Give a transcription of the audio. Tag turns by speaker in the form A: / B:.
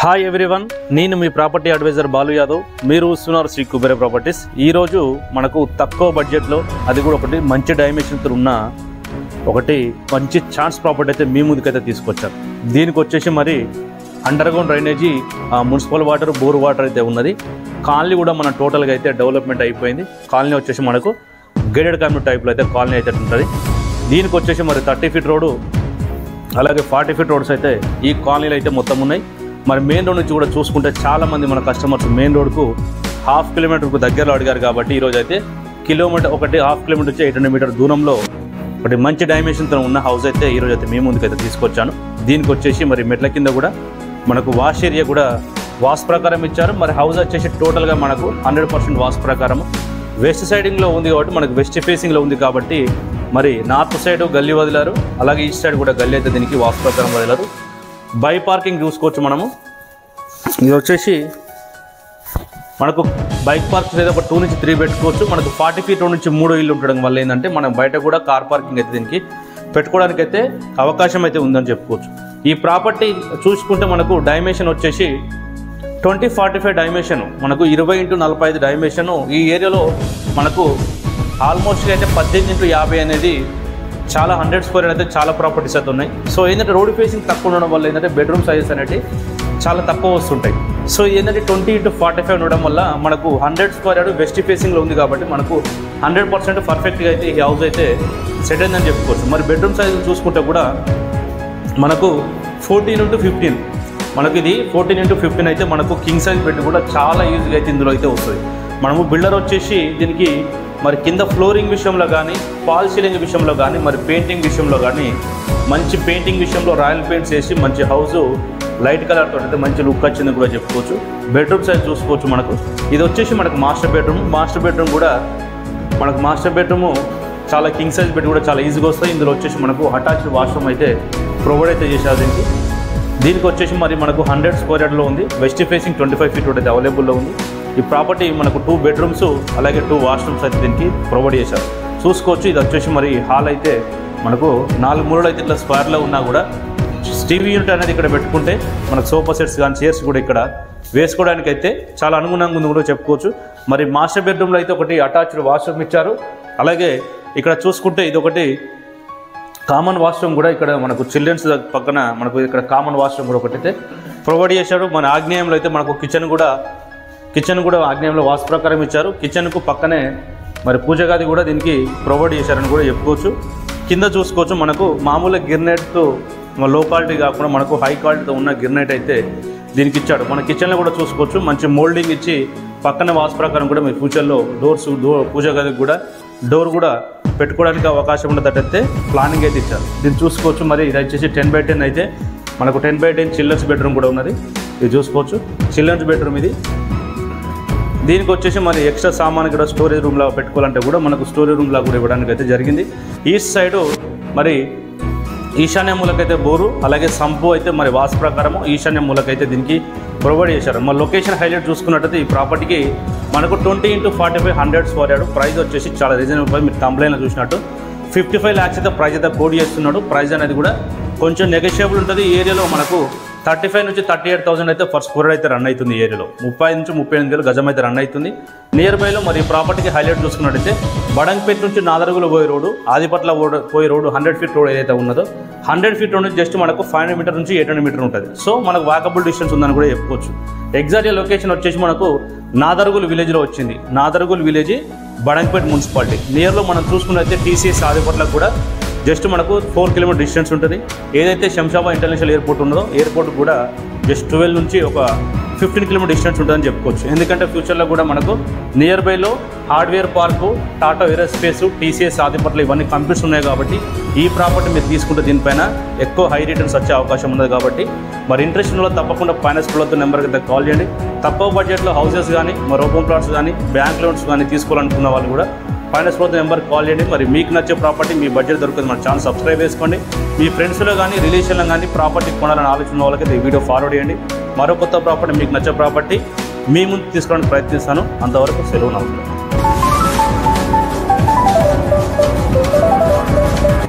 A: Hi everyone, నేను మీ property advisor Balu Yadav. మీరు చూస్తున్నారు శ్రీ కుబేర ప్రాపర్టీస్. ఈరోజు మనకు తక్కువ బడ్జెట్లో, అది కూడా ఒకటి మంచి డైమెన్షన్తో ఉన్న ఒకటి మంచి ఛాన్స్ ప్రాపర్టీ అయితే మీ ముందుకైతే తీసుకొచ్చారు. దీనికి వచ్చేసి మరి under ground drainage, municipal water, bore water అయితే ఉన్నది. కాలనీ కూడా మన టోటల్గా అయితే డెవలప్మెంట్ అయిపోయింది. కాలనీ వచ్చేసి మనకు గేటెడ్ కమ్యూనిటీ టైప్లో అయితే కాలనీ అయితే ఉంటుంది. దీనికి వచ్చేసి మరి 30 ఫీట్ రోడ్డు, అలాగే 40 ఫీట్ రోడ్స్ అయితే ఈ కాలనీలో అయితే మొత్తం ఉన్నాయి. మరి మెయిన్ రోడ్ నుంచి కూడా చూసుకుంటే చాలామంది మన కస్టమర్స్ మెయిన్ రోడ్కు 1/2 కిలోమీటర్కు దగ్గరలో అడిగారు. కాబట్టి ఈరోజు అయితే కిలోమీటర్ 1/2 కిలోమీటర్ వచ్చి 800 మీటర్ దూరంలో ఒకటి మంచి డైమెన్షన్తో ఉన్న హౌస్ అయితే ఈరోజు అయితే మీ ముందుకైతే తీసుకొచ్చాను. దీనికి వచ్చేసి మరి మెట్ల కింద కూడా మనకు వాష్ ఏరియా కూడా వాష్ ప్రకారం ఇచ్చారు. మరి హౌస్ వచ్చేసి టోటల్గా మనకు 100% వాష్ ప్రకారం వెస్ట్ సైడింగ్లో ఉంది. కాబట్టి మనకు వెస్ట్ ఫేసింగ్లో ఉంది. కాబట్టి మరి నార్త్ సైడ్ గల్లీ వదిలారు, అలాగే ఈస్ట్ సైడ్ కూడా గల్లీ అయితే దీనికి వాష్ ప్రకారం వదిలారు. బై పార్కింగ్ చూసుకోవచ్చు. మనము ఇది వచ్చేసి మనకు బైక్ పార్క్ లేదా ఒక 2 నుంచి 3 పెట్టుకోవచ్చు. మనకు 40 ఫీట్ నుంచి 3 ఇల్లు ఉండడం వల్ల ఏంటంటే మనం బయట కూడా కార్ పార్కింగ్ అయితే దీనికి పెట్టుకోవడానికి అయితే అవకాశం అయితే ఉందని చెప్పుకోవచ్చు. ఈ ప్రాపర్టీ చూసుకుంటే మనకు డైమెన్షన్ వచ్చేసి 20-45 డైమెన్షన్, మనకు 20x45 డైమెన్షన్. ఈ ఏరియాలో మనకు ఆల్మోస్ట్ అయితే 18x50 అనేది చాలా 100 స్క్వేర్ అయితే చాలా ప్రాపర్టీస్ అయితే ఉన్నాయి. సో ఏంటంటే రోడ్ ఫేసింగ్ తక్కువ ఉండడం వల్ల ఏంటంటే బెడ్రూమ్ సైజెస్ అనేవి చాలా తక్కువ వస్తుంటాయి. సో ఏంటంటే 20x45 ఉండడం వల్ల మనకు 100 స్క్వేర్ వెస్ట్ ఫేసింగ్లో ఉంది. కాబట్టి మనకు 100% పర్ఫెక్ట్గా అయితే ఈ హౌస్ అయితే సెట్ అయిందని చెప్పుకోవచ్చు. మరి బెడ్రూమ్ సైజ్ చూసుకుంటే కూడా మనకు 14x15, మనకు ఇది 14x15 అయితే మనకు కింగ్ సైజ్ బెడ్ కూడా చాలా ఈజీగా అయితే ఇందులో అయితే వస్తుంది. మనము బిల్డర్ వచ్చేసి దీనికి మరి కింద ఫ్లోరింగ్ విషయంలో కానీ, ఫాల్ సీలింగ్ విషయంలో కానీ, మరి పెయింటింగ్ విషయంలో కానీ మంచి పెయింటింగ్ విషయంలో రాయల్ పెయింట్స్ వేసి మంచి హౌస్ లైట్ కలర్తో అయితే మంచి లుక్ వచ్చిందని కూడా చెప్పుకోవచ్చు. బెడ్రూమ్ సైజ్ చూసుకోవచ్చు. మనకు ఇది వచ్చేసి మనకు మాస్టర్ బెడ్రూమ్ కూడా మనకు మాస్టర్ బెడ్రూమ్ చాలా కింగ్ సైజ్ బెడ్ కూడా చాలా ఈజీగా వస్తాయి. ఇందులో వచ్చేసి మనకు అటాచ్డ్ వాష్రూమ్ అయితే ప్రొవైడ్ అయితే చేశారు. దీనికి వచ్చేసి మరి మనకు 100 స్క్వేర్ యార్డ్లో ఉంది. వెస్ట్ ఫేసింగ్ 25 ఫీట్ అయితే అవైలబుల్లో ఉంది. ఈ ప్రాపర్టీ మనకు 2 బెడ్రూమ్స్ అలాగే 2 వాష్రూమ్స్ అయితే దీనికి ప్రొవైడ్ చేశారు. చూసుకోవచ్చు. ఇది వచ్చేసి మరి హాల్ అయితే మనకు 4 మూలలు అయితే ఇట్లా స్క్వేర్లో ఉన్నా కూడా టీవీ యూనిట్ అనేది ఇక్కడ పెట్టుకుంటే మనకు సోఫా సెట్స్ కానీ చైర్స్ కూడా ఇక్కడ వేసుకోవడానికి అయితే చాలా అనుగుణంగా ఉంది కూడా చెప్పుకోవచ్చు. మరి మాస్టర్ బెడ్రూమ్లో అయితే ఒకటి అటాచ్డ్ వాష్రూమ్ ఇచ్చారు. అలాగే ఇక్కడ చూసుకుంటే ఇది ఒకటి కామన్ వాష్రూమ్ కూడా ఇక్కడ మనకు చిల్డ్రన్స్ పక్కన మనకు ఇక్కడ కామన్ వాష్రూమ్ కూడా ఒకటి అయితే ప్రొవైడ్ చేశారు. మన ఆగ్నేయంలో అయితే మనకు కిచెన్ కూడా ఆగ్నేయంలో వాస్తు ప్రకారం ఇచ్చారు. కిచెన్కు పక్కనే మరి పూజ గది కూడా దీనికి ప్రొవైడ్ చేశారని కూడా చెప్పుకోవచ్చు. కింద చూసుకోవచ్చు. మనకు మామూలుగా గిర్నైట్తో లో క్వాలిటీ కాకుండా మనకు హై క్వాలిటీతో ఉన్న గిర్నైట్ అయితే దీనికి ఇచ్చాడు. మన కిచెన్లో కూడా చూసుకోవచ్చు. మంచి మోల్డింగ్ ఇచ్చి పక్కన వాస్తు ప్రకారం కూడా మీ ఫ్యూచర్లో పూజ గదికి కూడా డోర్ కూడా పెట్టుకోవడానికి అవకాశం ఉండేటట్టయితే ప్లానింగ్ అయితే ఇచ్చారు. దీన్ని చూసుకోవచ్చు. మరి ఇది వచ్చేసి 10x10 అయితే మనకు 10x10 చిల్డ్రన్స్ బెడ్రూమ్ కూడా ఉన్నది. ఇది చూసుకోవచ్చు. చిల్డ్రన్స్ బెడ్రూమ్ ఇది. దీనికి వచ్చేసి మరి ఎక్స్ట్రా సామాన్ కూడా స్టోరేజ్ రూమ్లా పెట్టుకోవాలంటే కూడా మనకు స్టోరేజ్ రూమ్లా కూడా ఇవ్వడానికి అయితే జరిగింది. ఈస్ట్ సైడు మరి ఈశాన్య మూలకైతే బోరు, అలాగే సంపు అయితే మరి వాస్తు ప్రకారము ఈశాన్య మూలకైతే దీనికి ప్రొవైడ్ చేశారు. మరి లొకేషన్ హైలైట్ చూసుకున్నట్టయితే ఈ ప్రాపర్టీకి మనకు 20x45 100 స్క్వేర్ యార్డ్. ప్రైస్ వచ్చేసి చాలా రీజనబుల్. మీరు కంప్లైంట్లో చూసినట్టు 55 lakhs అయితే ప్రైస్ అయితే కోడ్ చేస్తున్నాడు. ప్రైస్ అనేది కూడా కొంచెం నెగోషియబుల్ ఉంటుంది. ఈ ఏరియాలో మనకు 35 నుంచి 38,000 అయితే ఫర్ స్క్వేర్ అయితే రన్ అవుతుంది. ఈ ఏరియాలో 30 నుంచి 38,000 గజం అయితే రన్ అవుతుంది. నియర్ బైలో మరి ప్రాపర్టీకి హైలైట్ చూసుకున్నట్టయితే బడంగపేట నుంచి నాదరుగులు పోయే రోడ్డు, ఆదిపట్ల పోయే రోడ్డు 100 ఫీట్ రోడ్ ఏదైతే ఉన్నదో 100 ఫీట్ రోడ్ నుంచి జస్ట్ మనకు 500 మీటర్ నుంచి 800 మీటర్ ఉంటుంది. సో మనకు వాకబుల్ డిస్టెన్స్ ఉందని కూడా చెప్పుకోవచ్చు. ఎగ్జాక్ట్ లొకేషన్ వచ్చేసి మనకు నాదరుగులు విలేజ్లో వచ్చింది. నాదరుగులు విలేజ్, బడంగపేట మున్సిపాలిటీ. నియర్లో మనం చూసుకున్నట్లయితే టీసీఎస్ ఆదిపట్లకు కూడా జస్ట్ మనకు 4 కిలోమీటర్ డిస్టెన్స్ ఉంటుంది. ఏదైతే శంషాబాద్ ఇంటర్నేషనల్ ఎయిర్పోర్ట్ ఉన్నదో ఎయిర్పోర్ట్ కూడా జస్ట్ 12 నుంచి ఒక 15 కిలోమీటర్ డిస్టెన్స్ ఉంటుందని చెప్పుకోవచ్చు. ఎందుకంటే ఫ్యూచర్లో కూడా మనకు నియర్ బైలో hardware park, Tata aerospace, TCS Adibatla ఇవన్నీ కంపెనీస్ ఉన్నాయి. కాబట్టి ఈ ప్రాపర్టీ మీరు తీసుకుంటే దీనిపైన ఎక్కువ హై రిటర్న్స్ వచ్చే అవకాశం ఉన్నది. కాబట్టి మరి ఇంట్రెస్ట్ ఉన్న తప్పకుండా ఫైనాన్స్ ప్రోతో నెంబర్కి అయితే కాల్ చేయండి. తక్కువ బడ్జెట్లో హౌసెస్ కానీ, మరి ఓపెన్ ప్లాట్స్ కానీ, బ్యాంక్ లోన్స్ కానీ తీసుకోవాలనుకున్న వాళ్ళు కూడా ఫైనాన్స్ ప్రోతో నెంబర్కి కాల్ చేయండి. మరి మీకు నచ్చే ప్రాపర్టీ మీ బడ్జెట్ దొరుకుతుంది. మన ఛానల్ సబ్స్క్రైబ్ చేసుకోండి. మీ ఫ్రెండ్స్లో కానీ, రిలేషన్లో కానీ ప్రాపర్టీ కొనాలని ఆలోచన వాళ్ళకైతే ఈ వీడియో ఫార్వర్డ్ చేయండి. మరో కొత్త ప్రాపర్టీ, మీకు నచ్చే ప్రాపర్టీ మీ ముందు తీసుకోవడానికి ప్రయత్నిస్తాను. అంతవరకు సెలవు. నమస్కారం.